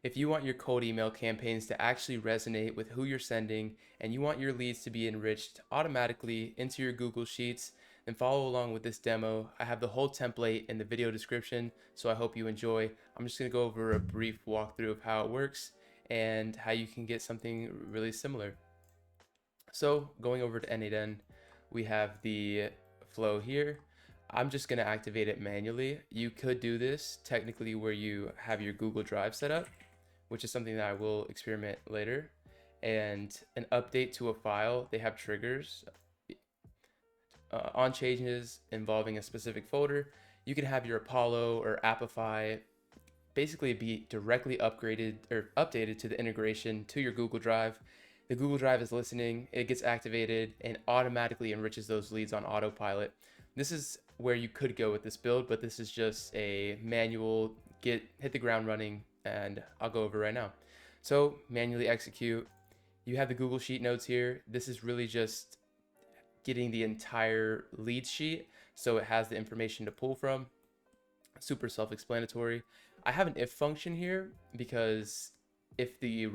If you want your cold email campaigns to actually resonate with who you're sending and you want your leads to be enriched automatically into your Google Sheets, then follow along with this demo. I have the whole template in the video description, so I hope you enjoy. I'm just going to go over a brief walkthrough of how it works and how you can get something really similar. So going over to N8N, we have the flow here. I'm just going to activate it manually. You could do this technically where you have your Google Drive set up, which is something that I will experiment later. And an update to a file, they have triggers on changes involving a specific folder. You can have your Apollo or Appify basically be directly upgraded or updated to the integration to your Google Drive. The Google Drive is listening, it gets activated and automatically enriches those leads on Autopilot. This is where you could go with this build, but this is just a manual hit the ground running, and I'll go over right now. So manually execute. You have the Google Sheet notes here. This is really just getting the entire lead sheet, so it has the information to pull from. Super self-explanatory. I have an if function here because if the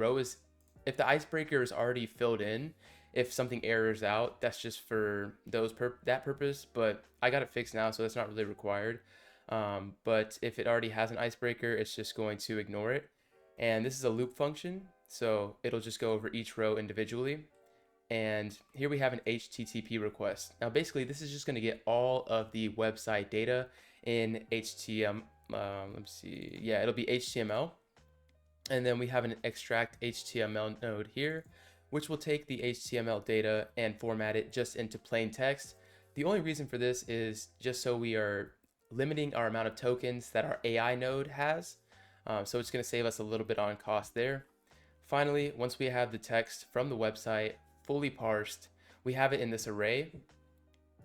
icebreaker is already filled in, if something errors out, that's just for that purpose, but I got it fixed now, so that's not really required. But if it already has an icebreaker, it's just going to ignore it. And this is a loop function, so it'll just go over each row individually. And here we have an HTTP request. Now basically this is just going to get all of the website data in HTML. Let's see, yeah, it'll be HTML. And then we have an extract HTML node here, which will take the HTML data and format it just into plain text. The only reason for this is just so we are limiting our amount of tokens that our AI node has. So it's going to save us a little bit on cost there. Finally, once we have the text from the website fully parsed, we have it in this array.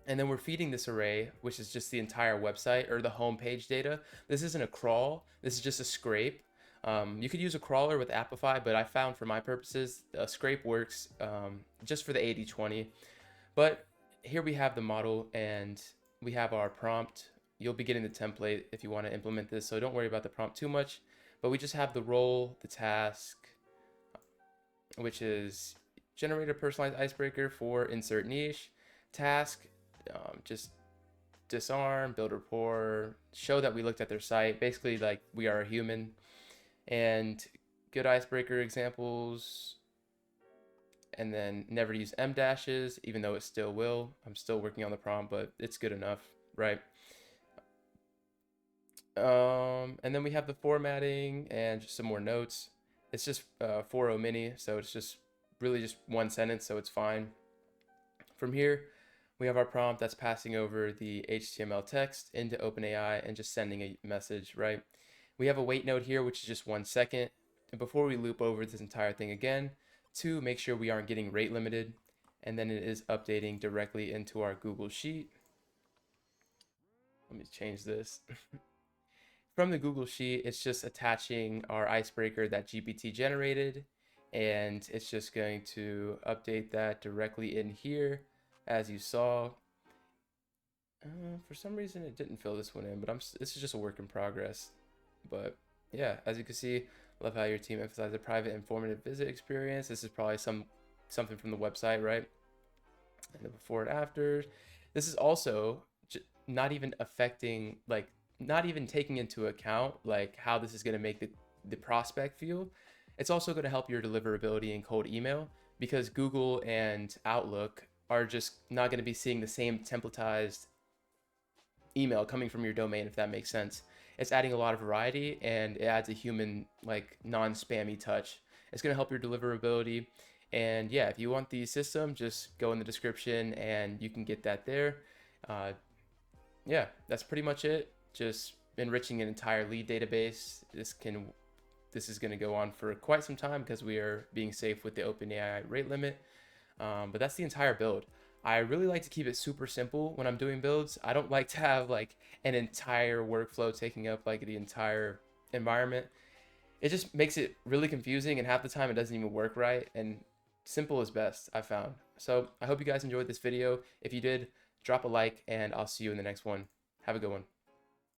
And then we're feeding this array, which is just the entire website or the home page data. This isn't a crawl, this is just a scrape. You could use a crawler with Appify, but I found for my purposes, a scrape works just for the 80-20. But here we have the model and we have our prompt. You'll be getting the template if you want to implement this, so don't worry about the prompt too much. But we just have the role, the task, which is generate a personalized icebreaker for insert niche. Task, just disarm, build rapport, show that we looked at their site, basically like we are a human. And good icebreaker examples, and then never use M dashes, even though it still will. I'm still working on the prompt, but it's good enough, right? And then we have the formatting and just some more notes. It's just 4.0 mini, so it's just really just one sentence, so it's fine. From here, we have our prompt that's passing over the HTML text into OpenAI and just sending a message, right? We have a wait node here, which is just 1 second. And before we loop over this entire thing again, to make sure we aren't getting rate limited, and then it is updating directly into our Google Sheet. Let me change this. From the Google Sheet, it's just attaching our icebreaker that GPT generated, and it's just going to update that directly in here, as you saw. For some reason, it didn't fill this one in, but this is just a work in progress. But yeah, as you can see, love how your team emphasized a private, informative visit experience. This is probably something from the website, right? And the before and after. This is also not even affecting, like, not even taking into account like how this is going to make the prospect feel. It's also going to help your deliverability in cold email, because Google and Outlook are just not going to be seeing the same templatized email coming from your domain, if that makes sense. It's adding a lot of variety, and it adds a human, like, non-spammy touch. It's going to help your deliverability. And yeah, if you want the system, just go in the description and you can get that there. Yeah, that's pretty much it. Just enriching an entire lead database. This is going to go on for quite some time because we are being safe with the OpenAI rate limit. But that's the entire build. I really like to keep it super simple when I'm doing builds. I don't like to have like an entire workflow taking up like the entire environment. It just makes it really confusing, and half the time it doesn't even work right, and simple is best, I found. So I hope you guys enjoyed this video. If you did, drop a like, and I'll see you in the next one. Have a good one.